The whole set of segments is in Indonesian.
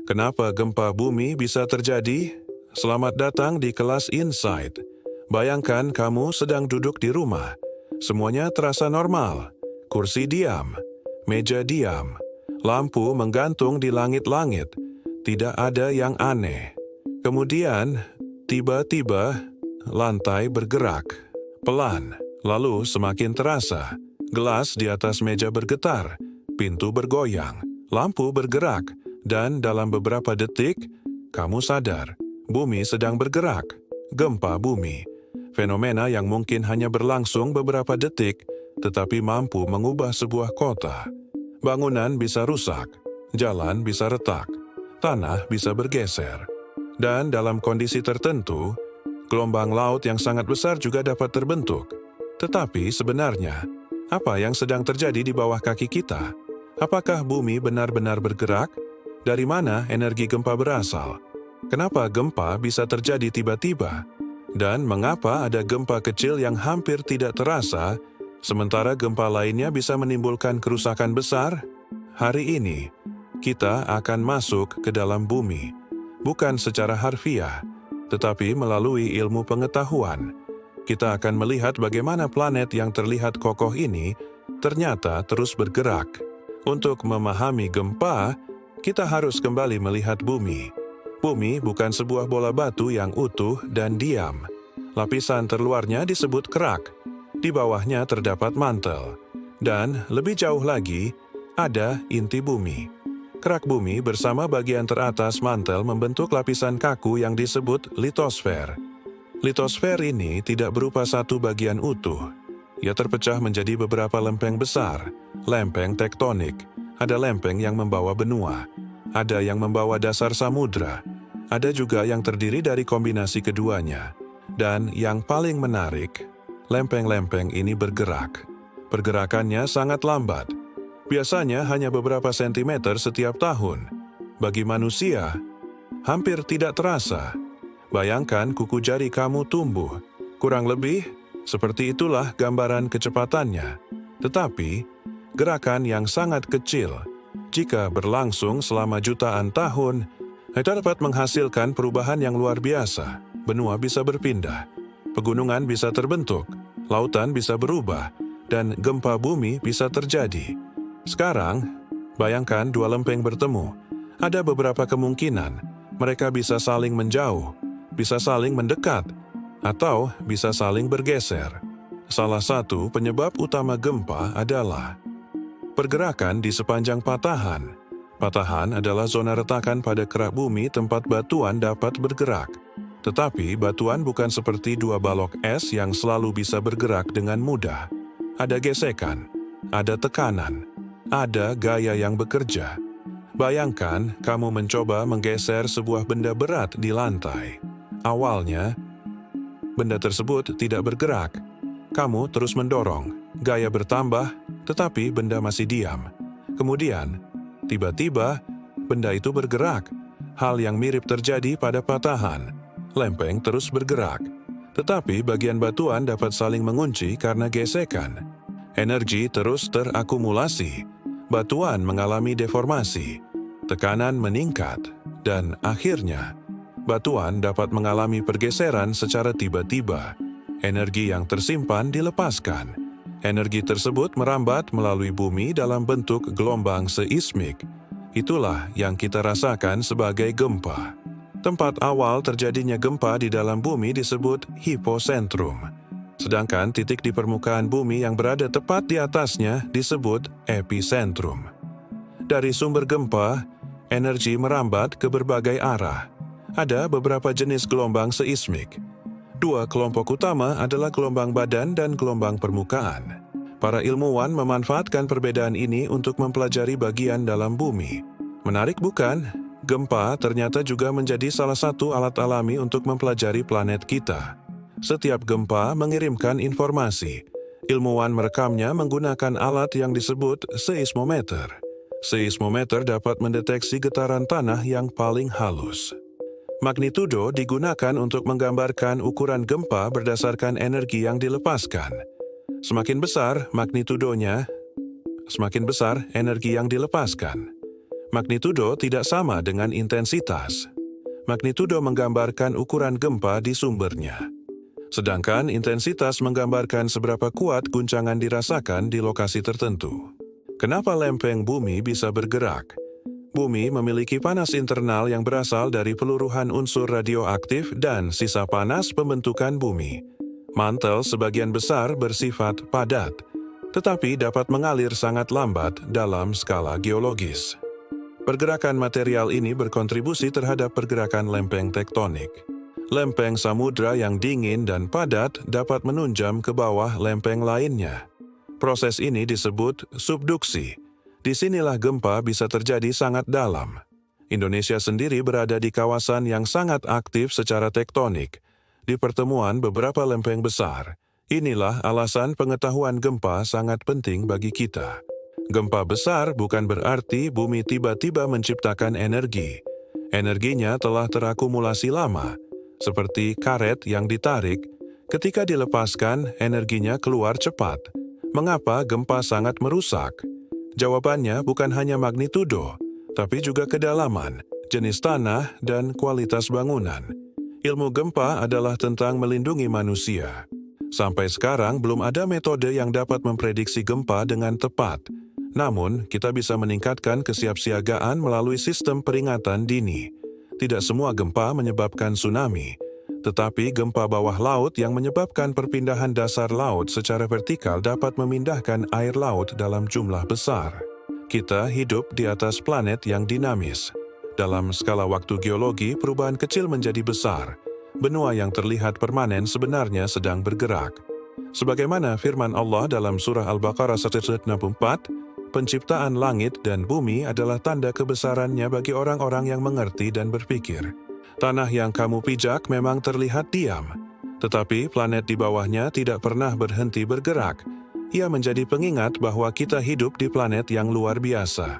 Kenapa gempa bumi bisa terjadi? Selamat datang di kelas Insight. Bayangkan kamu sedang duduk di rumah. Semuanya terasa normal. Kursi diam, meja diam, lampu menggantung di langit-langit. Tidak ada yang aneh. Kemudian, tiba-tiba, lantai bergerak. Pelan, lalu semakin terasa. Gelas di atas meja bergetar, pintu bergoyang, lampu bergerak. Dan dalam beberapa detik, kamu sadar, bumi sedang bergerak. Gempa bumi. Fenomena yang mungkin hanya berlangsung beberapa detik, tetapi mampu mengubah sebuah kota. Bangunan bisa rusak, jalan bisa retak, tanah bisa bergeser. Dan dalam kondisi tertentu, gelombang laut yang sangat besar juga dapat terbentuk. Tetapi sebenarnya, apa yang sedang terjadi di bawah kaki kita? Apakah bumi benar-benar bergerak? Dari mana energi gempa berasal? Kenapa gempa bisa terjadi tiba-tiba? Dan mengapa ada gempa kecil yang hampir tidak terasa, sementara gempa lainnya bisa menimbulkan kerusakan besar? Hari ini, kita akan masuk ke dalam bumi, bukan secara harfiah, tetapi melalui ilmu pengetahuan. Kita akan melihat bagaimana planet yang terlihat kokoh ini ternyata terus bergerak. Untuk memahami gempa, kita harus kembali melihat bumi. Bumi bukan sebuah bola batu yang utuh dan diam. Lapisan terluarnya disebut kerak. Di bawahnya terdapat mantel. Dan lebih jauh lagi, ada inti bumi. Kerak bumi bersama bagian teratas mantel membentuk lapisan kaku yang disebut litosfer. Litosfer ini tidak berupa satu bagian utuh. Ia terpecah menjadi beberapa lempeng besar, lempeng tektonik. Ada lempeng yang membawa benua, ada yang membawa dasar samudra, ada juga yang terdiri dari kombinasi keduanya. Dan yang paling menarik, lempeng-lempeng ini bergerak. Pergerakannya sangat lambat, biasanya hanya beberapa sentimeter setiap tahun. Bagi manusia, hampir tidak terasa. Bayangkan kuku jari kamu tumbuh, kurang lebih seperti itulah gambaran kecepatannya. Tetapi, gerakan yang sangat kecil, jika berlangsung selama jutaan tahun, itu dapat menghasilkan perubahan yang luar biasa. Benua bisa berpindah, pegunungan bisa terbentuk, lautan bisa berubah, dan gempa bumi bisa terjadi. Sekarang, bayangkan dua lempeng bertemu. Ada beberapa kemungkinan, mereka bisa saling menjauh, bisa saling mendekat, atau bisa saling bergeser. Salah satu penyebab utama gempa adalah pergerakan di sepanjang patahan. Patahan adalah zona retakan pada kerak bumi tempat batuan dapat bergerak. Tetapi batuan bukan seperti dua balok es yang selalu bisa bergerak dengan mudah. Ada gesekan, ada tekanan, ada gaya yang bekerja. Bayangkan kamu mencoba menggeser sebuah benda berat di lantai. Awalnya, benda tersebut tidak bergerak. Kamu terus mendorong, gaya bertambah, tetapi benda masih diam. Kemudian, tiba-tiba, benda itu bergerak. Hal yang mirip terjadi pada patahan. Lempeng terus bergerak. Tetapi bagian batuan dapat saling mengunci karena gesekan. Energi terus terakumulasi. Batuan mengalami deformasi. Tekanan meningkat. Dan akhirnya, batuan dapat mengalami pergeseran secara tiba-tiba. Energi yang tersimpan dilepaskan. Energi tersebut merambat melalui bumi dalam bentuk gelombang seismik. Itulah yang kita rasakan sebagai gempa. Tempat awal terjadinya gempa di dalam bumi disebut hipocentrum. Sedangkan titik di permukaan bumi yang berada tepat di atasnya disebut epicentrum. Dari sumber gempa, energi merambat ke berbagai arah. Ada beberapa jenis gelombang seismik. Dua kelompok utama adalah gelombang badan dan gelombang permukaan. Para ilmuwan memanfaatkan perbedaan ini untuk mempelajari bagian dalam bumi. Menarik bukan? Gempa ternyata juga menjadi salah satu alat alami untuk mempelajari planet kita. Setiap gempa mengirimkan informasi. Ilmuwan merekamnya menggunakan alat yang disebut seismometer. Seismometer dapat mendeteksi getaran tanah yang paling halus. Magnitudo digunakan untuk menggambarkan ukuran gempa berdasarkan energi yang dilepaskan. Semakin besar magnitudonya, semakin besar energi yang dilepaskan. Magnitudo tidak sama dengan intensitas. Magnitudo menggambarkan ukuran gempa di sumbernya. Sedangkan intensitas menggambarkan seberapa kuat guncangan dirasakan di lokasi tertentu. Kenapa lempeng bumi bisa bergerak? Bumi memiliki panas internal yang berasal dari peluruhan unsur radioaktif dan sisa panas pembentukan bumi. Mantel sebagian besar bersifat padat, tetapi dapat mengalir sangat lambat dalam skala geologis. Pergerakan material ini berkontribusi terhadap pergerakan lempeng tektonik. Lempeng samudra yang dingin dan padat dapat menunjam ke bawah lempeng lainnya. Proses ini disebut subduksi. Disinilah gempa bisa terjadi sangat dalam. Indonesia sendiri berada di kawasan yang sangat aktif secara tektonik, di pertemuan beberapa lempeng besar. Inilah alasan pengetahuan gempa sangat penting bagi kita. Gempa besar bukan berarti bumi tiba-tiba menciptakan energi. Energinya telah terakumulasi lama, seperti karet yang ditarik. Ketika dilepaskan, energinya keluar cepat. Mengapa gempa sangat merusak? Jawabannya bukan hanya magnitudo, tapi juga kedalaman, jenis tanah, dan kualitas bangunan. Ilmu gempa adalah tentang melindungi manusia. Sampai sekarang belum ada metode yang dapat memprediksi gempa dengan tepat. Namun, kita bisa meningkatkan kesiapsiagaan melalui sistem peringatan dini. Tidak semua gempa menyebabkan tsunami, tetapi gempa bawah laut yang menyebabkan perpindahan dasar laut secara vertikal dapat memindahkan air laut dalam jumlah besar. Kita hidup di atas planet yang dinamis. Dalam skala waktu geologi, perubahan kecil menjadi besar. Benua yang terlihat permanen sebenarnya sedang bergerak. Sebagaimana firman Allah dalam surah Al-Baqarah 164, penciptaan langit dan bumi adalah tanda kebesarannya bagi orang-orang yang mengerti dan berpikir. Tanah yang kamu pijak memang terlihat diam, tetapi planet di bawahnya tidak pernah berhenti bergerak. Ia menjadi pengingat bahwa kita hidup di planet yang luar biasa.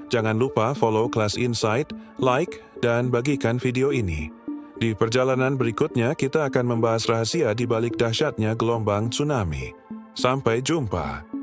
Jangan lupa follow Kelas Insight, like, dan bagikan video ini. Di perjalanan berikutnya kita akan membahas rahasia di balik dahsyatnya gelombang tsunami. Sampai jumpa.